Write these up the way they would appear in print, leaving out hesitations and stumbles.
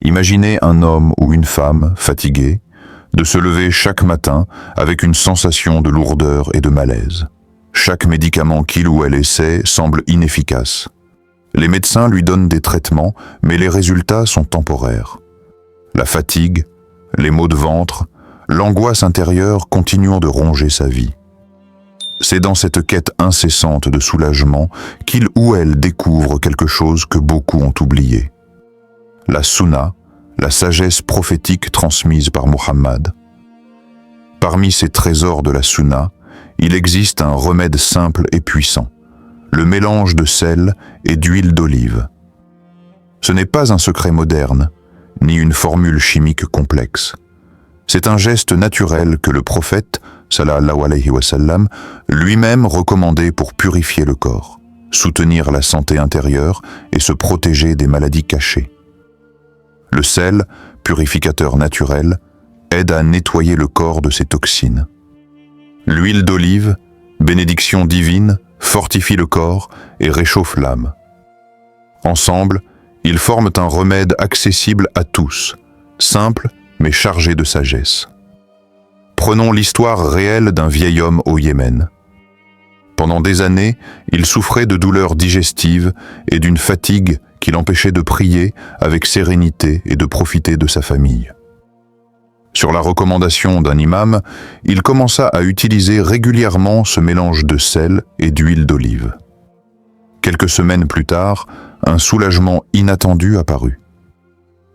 Imaginez un homme ou une femme fatigué de se lever chaque matin avec une sensation de lourdeur et de malaise. Chaque médicament qu'il ou elle essaie semble inefficace. Les médecins lui donnent des traitements, mais les résultats sont temporaires. La fatigue, les maux de ventre, l'angoisse intérieure continuent de ronger sa vie. C'est dans cette quête incessante de soulagement qu'il ou elle découvre quelque chose que beaucoup ont oublié. La Sunna, la sagesse prophétique transmise par Muhammad. Parmi ces trésors de la Sunna, il existe un remède simple et puissant, le mélange de sel et d'huile d'olive. Ce n'est pas un secret moderne, ni une formule chimique complexe. C'est un geste naturel que le prophète, sallallahu alayhi wa sallam, lui-même recommandait pour purifier le corps, soutenir la santé intérieure et se protéger des maladies cachées. Le sel, purificateur naturel, aide à nettoyer le corps de ses toxines. L'huile d'olive, bénédiction divine, fortifie le corps et réchauffe l'âme. Ensemble, ils forment un remède accessible à tous, simple mais chargé de sagesse. Prenons l'histoire réelle d'un vieil homme au Yémen. Pendant des années, il souffrait de douleurs digestives et d'une fatigue qui l'empêchait de prier avec sérénité et de profiter de sa famille. Sur la recommandation d'un imam, il commença à utiliser régulièrement ce mélange de sel et d'huile d'olive. Quelques semaines plus tard, un soulagement inattendu apparut.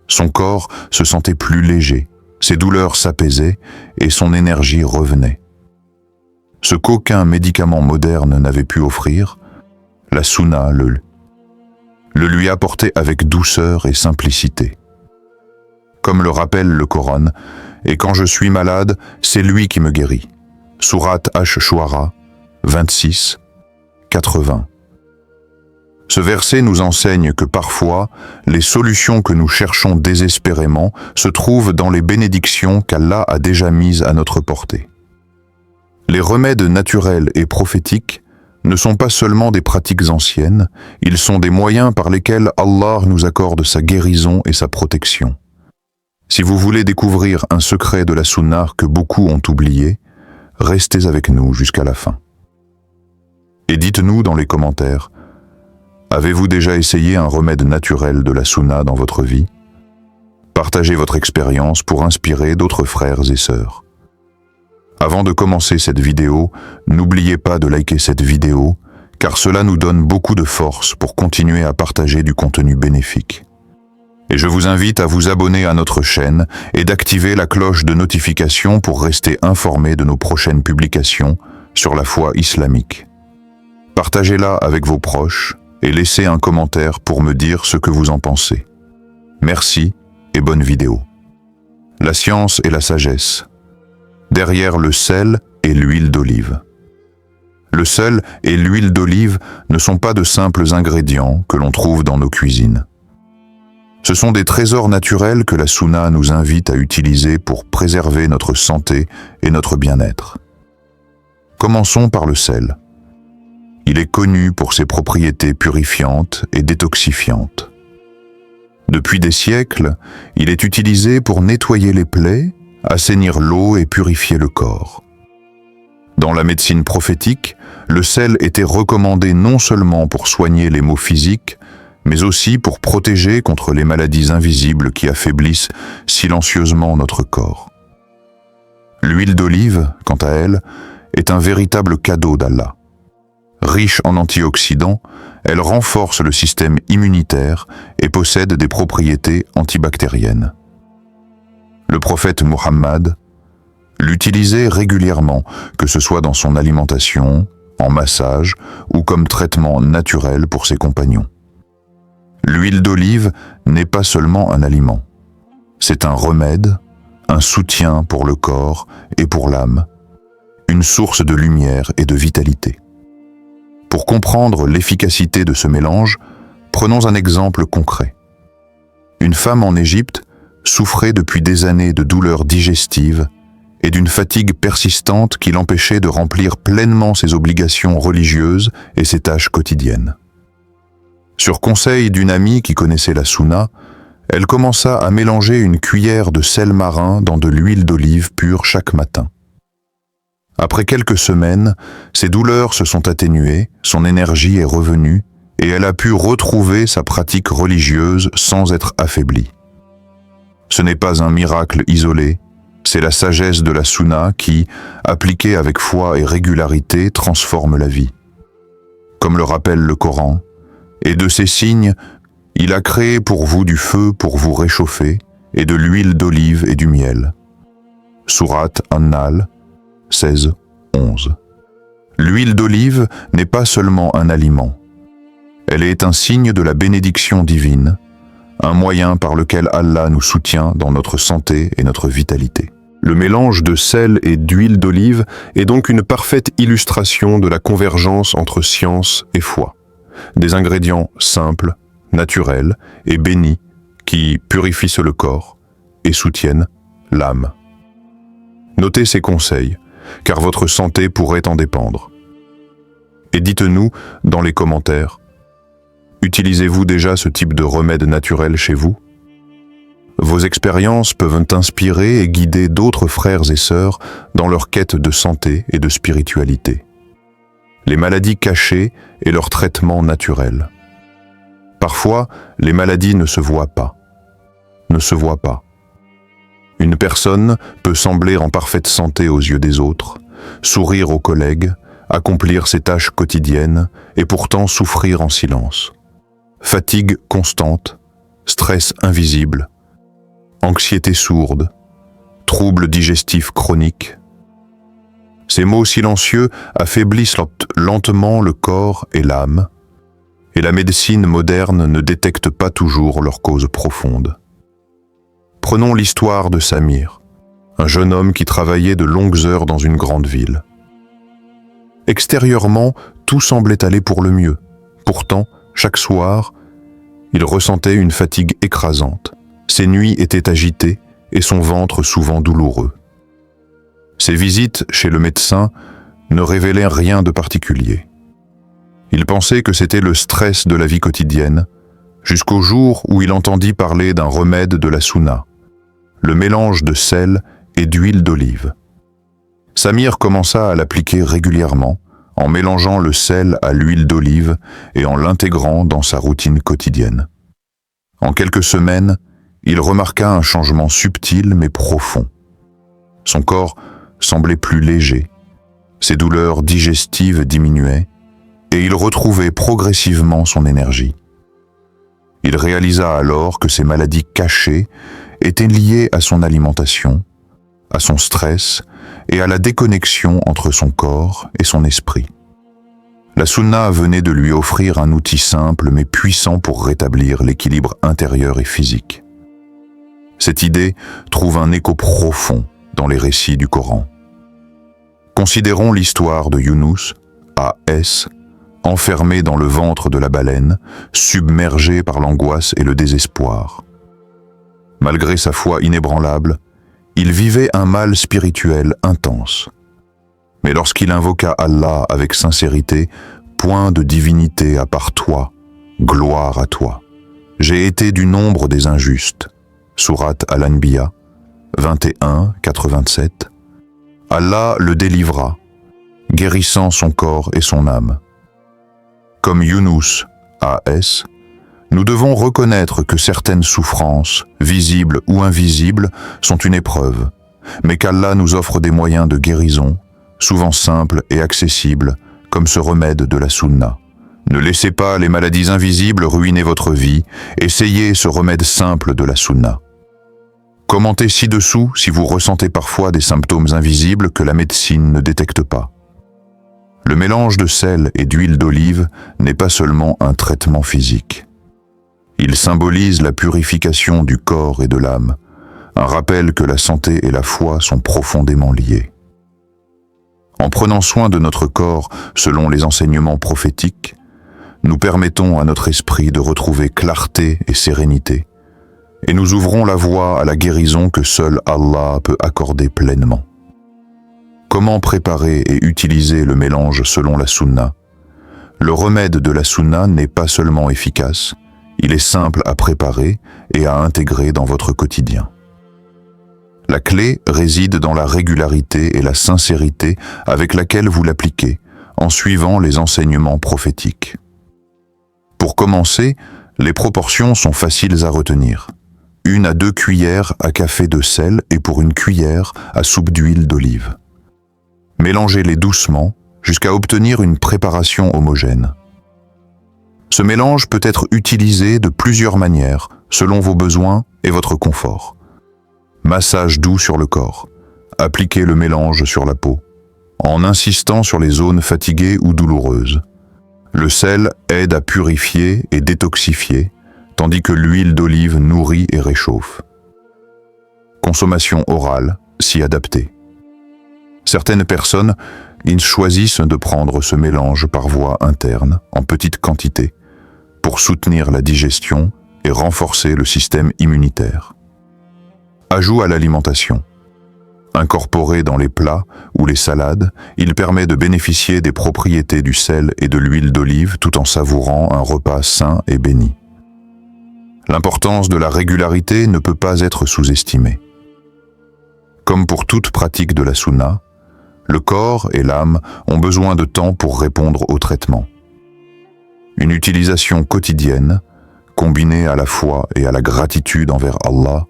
Son corps se sentait plus léger, ses douleurs s'apaisaient et son énergie revenait. Ce qu'aucun médicament moderne n'avait pu offrir, la Sunna le lui apportait avec douceur et simplicité. Comme le rappelle le Coran, « Et quand je suis malade, c'est lui qui me guérit » Sourate Ash-Shu'ara 26, 80. Ce verset nous enseigne que parfois, les solutions que nous cherchons désespérément se trouvent dans les bénédictions qu'Allah a déjà mises à notre portée. Les remèdes naturels et prophétiques ne sont pas seulement des pratiques anciennes, ils sont des moyens par lesquels Allah nous accorde sa guérison et sa protection. Si vous voulez découvrir un secret de la Sunna que beaucoup ont oublié, restez avec nous jusqu'à la fin. Et dites-nous dans les commentaires, avez-vous déjà essayé un remède naturel de la Sunna dans votre vie? Partagez votre expérience pour inspirer d'autres frères et sœurs. Avant de commencer cette vidéo, n'oubliez pas de liker cette vidéo, car cela nous donne beaucoup de force pour continuer à partager du contenu bénéfique. Et je vous invite à vous abonner à notre chaîne et d'activer la cloche de notification pour rester informé de nos prochaines publications sur la foi islamique. Partagez-la avec vos proches et laissez un commentaire pour me dire ce que vous en pensez. Merci et bonne vidéo. La science et la sagesse. Derrière le sel et l'huile d'olive. Le sel et l'huile d'olive ne sont pas de simples ingrédients que l'on trouve dans nos cuisines. Ce sont des trésors naturels que la Sunna nous invite à utiliser pour préserver notre santé et notre bien-être. Commençons par le sel. Il est connu pour ses propriétés purifiantes et détoxifiantes. Depuis des siècles, il est utilisé pour nettoyer les plaies, assainir l'eau et purifier le corps. Dans la médecine prophétique, le sel était recommandé non seulement pour soigner les maux physiques, mais aussi pour protéger contre les maladies invisibles qui affaiblissent silencieusement notre corps. L'huile d'olive, quant à elle, est un véritable cadeau d'Allah. Riche en antioxydants, elle renforce le système immunitaire et possède des propriétés antibactériennes. Le prophète Muhammad l'utilisait régulièrement, que ce soit dans son alimentation, en massage ou comme traitement naturel pour ses compagnons. L'huile d'olive n'est pas seulement un aliment. C'est un remède, un soutien pour le corps et pour l'âme, une source de lumière et de vitalité. Pour comprendre l'efficacité de ce mélange, prenons un exemple concret. Une femme en Égypte souffrait depuis des années de douleurs digestives et d'une fatigue persistante qui l'empêchait de remplir pleinement ses obligations religieuses et ses tâches quotidiennes. Sur conseil d'une amie qui connaissait la Sunna, Elle commença à mélanger une cuillère de sel marin dans de l'huile d'olive pure chaque matin. Après quelques semaines, ses douleurs se sont atténuées, son énergie est revenue et elle a pu retrouver sa pratique religieuse sans être affaiblie. Ce n'est pas un miracle isolé, c'est la sagesse de la Sunna qui, appliquée avec foi et régularité, transforme la vie. Comme le rappelle le Coran, et de ces signes, il a créé pour vous du feu pour vous réchauffer, et de l'huile d'olive et du miel. Sourate An-Nahl 16-11. L'huile d'olive n'est pas seulement un aliment. Elle est un signe de la bénédiction divine, un moyen par lequel Allah nous soutient dans notre santé et notre vitalité. Le mélange de sel et d'huile d'olive est donc une parfaite illustration de la convergence entre science et foi. Des ingrédients simples, naturels et bénis qui purifient le corps et soutiennent l'âme. Notez ces conseils, car votre santé pourrait en dépendre. Et dites-nous dans les commentaires, utilisez-vous déjà ce type de remède naturel chez vous? Vos expériences peuvent inspirer et guider d'autres frères et sœurs dans leur quête de santé et de spiritualité. Les maladies cachées et leur traitement naturel. Parfois, les maladies ne se voient pas. Une personne peut sembler en parfaite santé aux yeux des autres, sourire aux collègues, accomplir ses tâches quotidiennes et pourtant souffrir en silence. Fatigue constante, stress invisible, anxiété sourde, troubles digestifs chroniques. Ces maux silencieux affaiblissent lentement le corps et l'âme, et la médecine moderne ne détecte pas toujours leur cause profonde. Prenons l'histoire de Samir, un jeune homme qui travaillait de longues heures dans une grande ville. Extérieurement, tout semblait aller pour le mieux. Pourtant, chaque soir, il ressentait une fatigue écrasante. Ses nuits étaient agitées et son ventre souvent douloureux. Ses visites chez le médecin ne révélaient rien de particulier. Il pensait que c'était le stress de la vie quotidienne, jusqu'au jour où il entendit parler d'un remède de la Sunna, le mélange de sel et d'huile d'olive. Samir commença à l'appliquer régulièrement, en mélangeant le sel à l'huile d'olive et en l'intégrant dans sa routine quotidienne. En quelques semaines, il remarqua un changement subtil mais profond. Son corps semblait plus léger, ses douleurs digestives diminuaient et il retrouvait progressivement son énergie. Il réalisa alors que ces maladies cachées étaient liées à son alimentation, à son stress et à la déconnexion entre son corps et son esprit. La Sunna venait de lui offrir un outil simple mais puissant pour rétablir l'équilibre intérieur et physique. Cette idée trouve un écho profond dans les récits du Coran. Considérons l'histoire de Younous, A.S., enfermé dans le ventre de la baleine, submergé par l'angoisse et le désespoir. Malgré sa foi inébranlable, il vivait un mal spirituel intense. Mais lorsqu'il invoqua Allah avec sincérité, « Point de divinité à part toi, gloire à toi. J'ai été du nombre des injustes. » Sourate Al-Anbiya 21-87. Allah le délivra, guérissant son corps et son âme. Comme Younous, A.S., nous devons reconnaître que certaines souffrances, visibles ou invisibles, sont une épreuve, mais qu'Allah nous offre des moyens de guérison, souvent simples et accessibles, comme ce remède de la Sunna. Ne laissez pas les maladies invisibles ruiner votre vie, essayez ce remède simple de la Sunna. Commentez ci-dessous si vous ressentez parfois des symptômes invisibles que la médecine ne détecte pas. Le mélange de sel et d'huile d'olive n'est pas seulement un traitement physique. Il symbolise la purification du corps et de l'âme, un rappel que la santé et la foi sont profondément liées. En prenant soin de notre corps selon les enseignements prophétiques, nous permettons à notre esprit de retrouver clarté et sérénité, et nous ouvrons la voie à la guérison que seul Allah peut accorder pleinement. Comment préparer et utiliser le mélange selon la Sunna? Le remède de la Sunna n'est pas seulement efficace, Il est simple à préparer et à intégrer dans votre quotidien. La clé réside dans la régularité et la sincérité avec laquelle vous l'appliquez, en suivant les enseignements prophétiques. Pour commencer, les proportions sont faciles à retenir. 1 à 2 cuillères à café de sel et pour 1 cuillère à soupe d'huile d'olive. Mélangez-les doucement jusqu'à obtenir une préparation homogène. Ce mélange peut être utilisé de plusieurs manières, selon vos besoins et votre confort. Massage doux sur le corps. Appliquez le mélange sur la peau, en insistant sur les zones fatiguées ou douloureuses. Le sel aide à purifier et détoxifier, tandis que l'huile d'olive nourrit et réchauffe. Consommation orale, si adaptée. Certaines personnes choisissent de prendre ce mélange par voie interne, en petite quantité, pour soutenir la digestion et renforcer le système immunitaire. Ajout à l'alimentation. Incorporé dans les plats ou les salades, il permet de bénéficier des propriétés du sel et de l'huile d'olive tout en savourant un repas sain et béni. L'importance de la régularité ne peut pas être sous-estimée. Comme pour toute pratique de la sunna, le corps et l'âme ont besoin de temps pour répondre au traitement. Une utilisation quotidienne, combinée à la foi et à la gratitude envers Allah,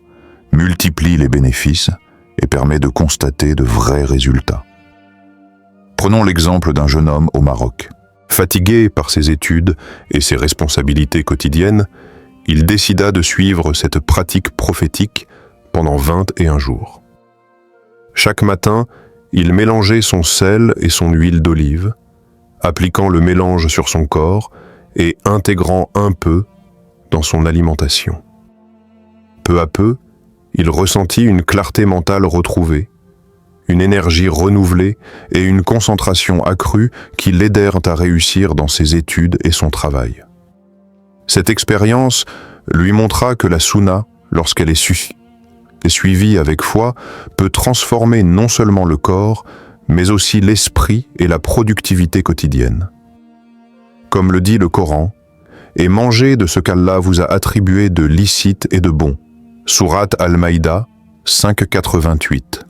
multiplie les bénéfices et permet de constater de vrais résultats. Prenons l'exemple d'un jeune homme au Maroc. Fatigué par ses études et ses responsabilités quotidiennes, il décida de suivre cette pratique prophétique pendant 21 jours. Chaque matin, il mélangeait son sel et son huile d'olive, appliquant le mélange sur son corps et intégrant un peu dans son alimentation. Peu à peu, il ressentit une clarté mentale retrouvée, une énergie renouvelée et une concentration accrue qui l'aidèrent à réussir dans ses études et son travail. Cette expérience lui montra que la sunna, lorsqu'elle est suivie avec foi, peut transformer non seulement le corps, mais aussi l'esprit et la productivité quotidienne. Comme le dit le Coran, « Et mangez de ce qu'Allah vous a attribué de licite et de bon » Sourate Al-Maïda 5,88.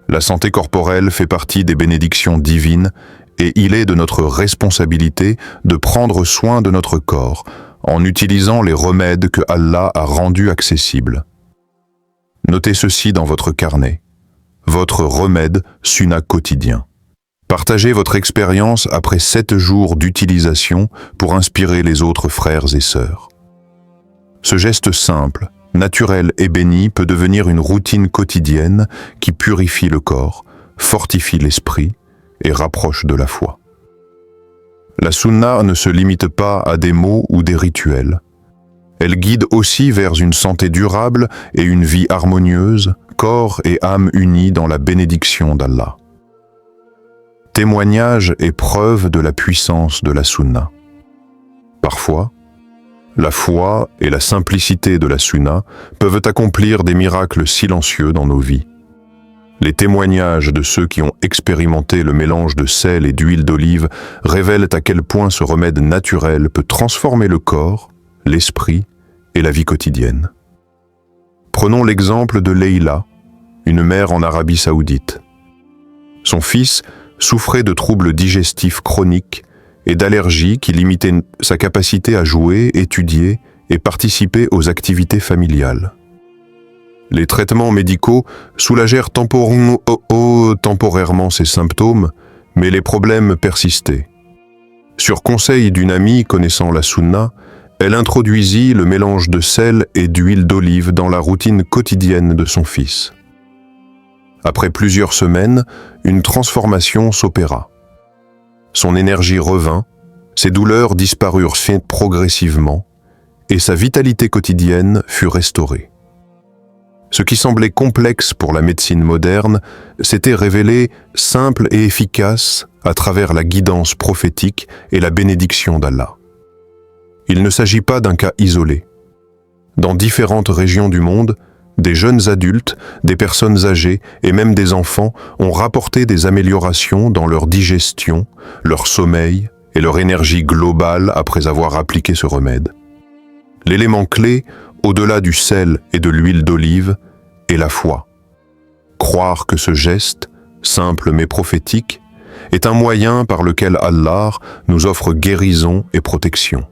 La santé corporelle fait partie des bénédictions divines et il est de notre responsabilité de prendre soin de notre corps en utilisant les remèdes que Allah a rendus accessibles. Notez ceci dans votre carnet. Votre remède sunna quotidien. Partagez votre expérience après 7 jours d'utilisation pour inspirer les autres frères et sœurs. Ce geste simple, naturel et béni peut devenir une routine quotidienne qui purifie le corps, fortifie l'esprit et rapproche de la foi. La sunna ne se limite pas à des mots ou des rituels. Elle guide aussi vers une santé durable et une vie harmonieuse, corps et âme unis dans la bénédiction d'Allah. Témoignage et preuve de la puissance de la sunna. Parfois, la foi et la simplicité de la sunna peuvent accomplir des miracles silencieux dans nos vies. Les témoignages de ceux qui ont expérimenté le mélange de sel et d'huile d'olive révèlent à quel point ce remède naturel peut transformer le corps, l'esprit et la vie quotidienne. Prenons l'exemple de Leïla, une mère en Arabie Saoudite. Son fils souffrait de troubles digestifs chroniques et d'allergies qui limitaient sa capacité à jouer, étudier et participer aux activités familiales. Les traitements médicaux soulagèrent temporairement ces symptômes, mais les problèmes persistaient. Sur conseil d'une amie connaissant la sunna, elle introduisit le mélange de sel et d'huile d'olive dans la routine quotidienne de son fils. Après plusieurs semaines, une transformation s'opéra. Son énergie revint, ses douleurs disparurent progressivement, et sa vitalité quotidienne fut restaurée. Ce qui semblait complexe pour la médecine moderne s'était révélé simple et efficace à travers la guidance prophétique et la bénédiction d'Allah. Il ne s'agit pas d'un cas isolé. Dans différentes régions du monde, des jeunes adultes, des personnes âgées et même des enfants ont rapporté des améliorations dans leur digestion, leur sommeil et leur énergie globale après avoir appliqué ce remède. L'élément clé, au-delà du sel et de l'huile d'olive, est la foi. Croire que ce geste, simple mais prophétique, est un moyen par lequel Allah nous offre guérison et protection.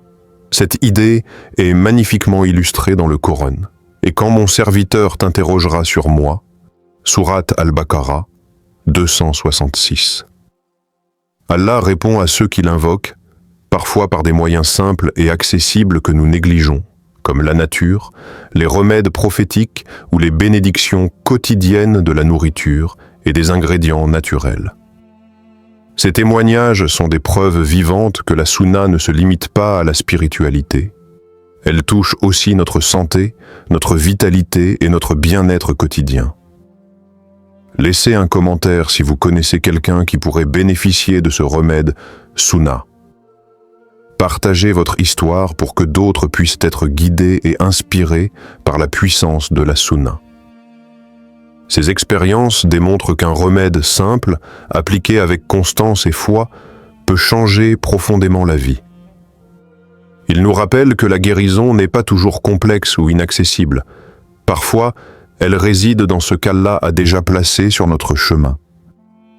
Cette idée est magnifiquement illustrée dans le Coran. Et quand mon serviteur t'interrogera sur moi, Sourate Al-Baqarah, 266. Allah répond à ceux qui l'invoquent, parfois par des moyens simples et accessibles que nous négligeons, comme la nature, les remèdes prophétiques ou les bénédictions quotidiennes de la nourriture et des ingrédients naturels. Ces témoignages sont des preuves vivantes que la Sunna ne se limite pas à la spiritualité. Elle touche aussi notre santé, notre vitalité et notre bien-être quotidien. Laissez un commentaire si vous connaissez quelqu'un qui pourrait bénéficier de ce remède Sunna. Partagez votre histoire pour que d'autres puissent être guidés et inspirés par la puissance de la Sunna. Ces expériences démontrent qu'un remède simple, appliqué avec constance et foi, peut changer profondément la vie. Il nous rappelle que la guérison n'est pas toujours complexe ou inaccessible. Parfois, elle réside dans ce qu'Allah a déjà placé sur notre chemin.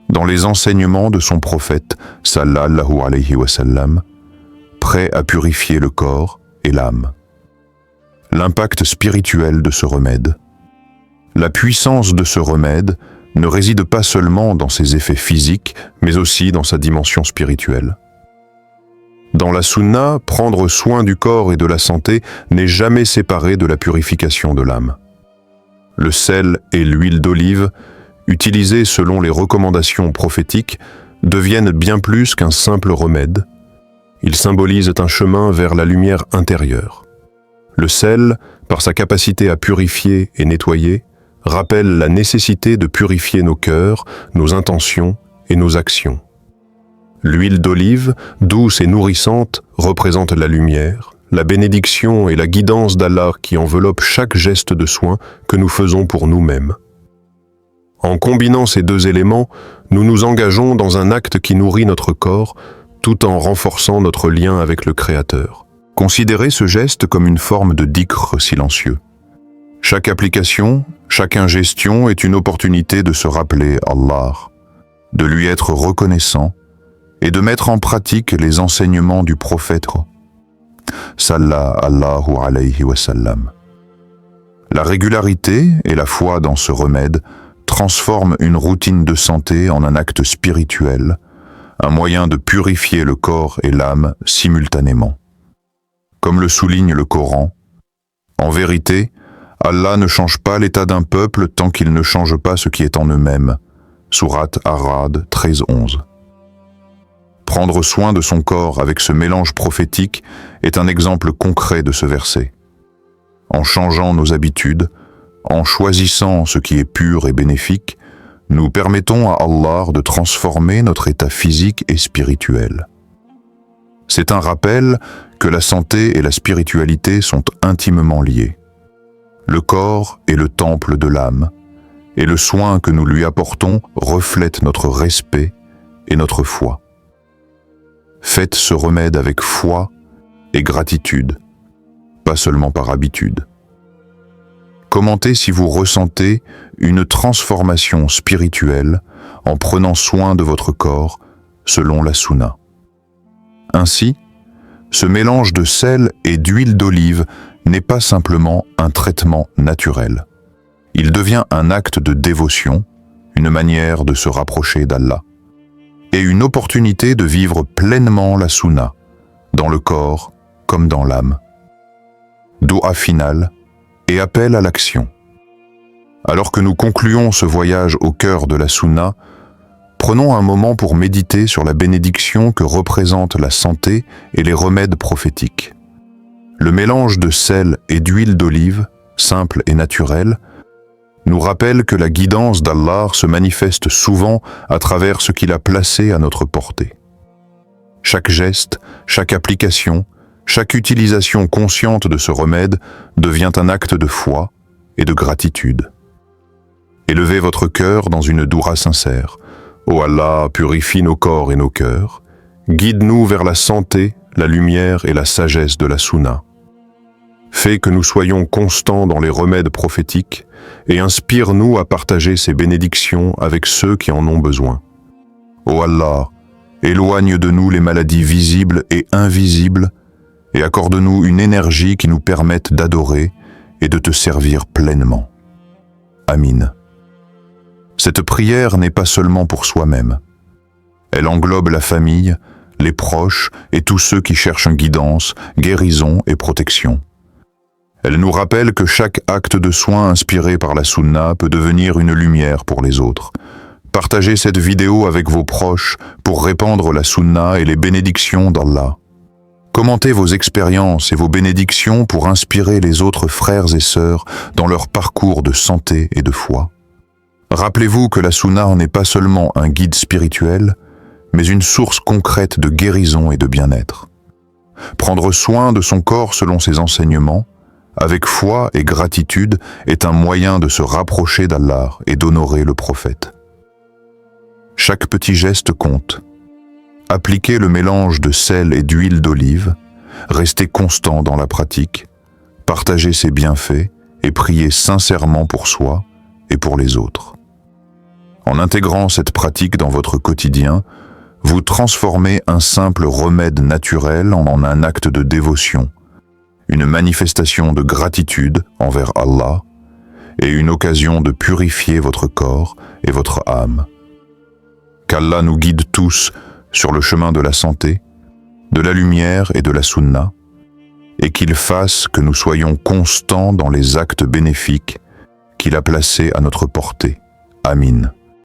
Dans les enseignements de son prophète, sallallahu alayhi wa sallam, prêt à purifier le corps et l'âme. L'impact spirituel de ce remède. La puissance de ce remède ne réside pas seulement dans ses effets physiques, mais aussi dans sa dimension spirituelle. Dans la Sunna, prendre soin du corps et de la santé n'est jamais séparé de la purification de l'âme. Le sel et l'huile d'olive, utilisés selon les recommandations prophétiques, deviennent bien plus qu'un simple remède. Ils symbolisent un chemin vers la lumière intérieure. Le sel, par sa capacité à purifier et nettoyer, rappelle la nécessité de purifier nos cœurs, nos intentions et nos actions. L'huile d'olive, douce et nourrissante, représente la lumière, la bénédiction et la guidance d'Allah qui enveloppe chaque geste de soin que nous faisons pour nous-mêmes. En combinant ces deux éléments, nous nous engageons dans un acte qui nourrit notre corps, tout en renforçant notre lien avec le Créateur. Considérez ce geste comme une forme de dhikr silencieux. Chaque application, chaque ingestion est une opportunité de se rappeler Allah, de lui être reconnaissant et de mettre en pratique les enseignements du prophète sallallahu alayhi wa sallam. La régularité et la foi dans ce remède transforment une routine de santé en un acte spirituel, un moyen de purifier le corps et l'âme simultanément. Comme le souligne le Coran, en vérité, Allah ne change pas l'état d'un peuple tant qu'il ne change pas ce qui est en eux-mêmes. Sourate Ar-Ra'd 13-11. Prendre soin de son corps avec ce mélange prophétique est un exemple concret de ce verset. En changeant nos habitudes, en choisissant ce qui est pur et bénéfique, nous permettons à Allah de transformer notre état physique et spirituel. C'est un rappel que la santé et la spiritualité sont intimement liées. Le corps est le temple de l'âme, et le soin que nous lui apportons reflète notre respect et notre foi. Faites ce remède avec foi et gratitude, pas seulement par habitude. Commentez si vous ressentez une transformation spirituelle en prenant soin de votre corps selon la Sunna. Ainsi, ce mélange de sel et d'huile d'olive n'est pas simplement un traitement naturel. Il devient un acte de dévotion, une manière de se rapprocher d'Allah, et une opportunité de vivre pleinement la Sunna, dans le corps comme dans l'âme. Doua finale et appel à l'action. Alors que nous concluons ce voyage au cœur de la Sunna, prenons un moment pour méditer sur la bénédiction que représente la santé et les remèdes prophétiques. Le mélange de sel et d'huile d'olive, simple et naturel, nous rappelle que la guidance d'Allah se manifeste souvent à travers ce qu'il a placé à notre portée. Chaque geste, chaque application, chaque utilisation consciente de ce remède devient un acte de foi et de gratitude. Élevez votre cœur dans une doua sincère. Ô Allah, purifie nos corps et nos cœurs. Guide-nous vers la santé, la lumière et la sagesse de la Sunna. Fais que nous soyons constants dans les remèdes prophétiques et inspire-nous à partager ces bénédictions avec ceux qui en ont besoin. Ô Allah, éloigne de nous les maladies visibles et invisibles et accorde-nous une énergie qui nous permette d'adorer et de te servir pleinement. Amin. Cette prière n'est pas seulement pour soi-même. Elle englobe la famille, les proches et tous ceux qui cherchent guidance, guérison et protection. Elle nous rappelle que chaque acte de soin inspiré par la Sunna peut devenir une lumière pour les autres. Partagez cette vidéo avec vos proches pour répandre la Sunna et les bénédictions d'Allah. Commentez vos expériences et vos bénédictions pour inspirer les autres frères et sœurs dans leur parcours de santé et de foi. Rappelez-vous que la Sunna n'est pas seulement un guide spirituel, mais une source concrète de guérison et de bien-être. Prendre soin de son corps selon ses enseignements, avec foi et gratitude, est un moyen de se rapprocher d'Allah et d'honorer le prophète. Chaque petit geste compte. Appliquez le mélange de sel et d'huile d'olive, restez constant dans la pratique, partagez ses bienfaits et priez sincèrement pour soi et pour les autres. En intégrant cette pratique dans votre quotidien, vous transformez un simple remède naturel en un acte de dévotion, une manifestation de gratitude envers Allah et une occasion de purifier votre corps et votre âme. Qu'Allah nous guide tous sur le chemin de la santé, de la lumière et de la Sunna, et qu'il fasse que nous soyons constants dans les actes bénéfiques qu'il a placés à notre portée. Amin.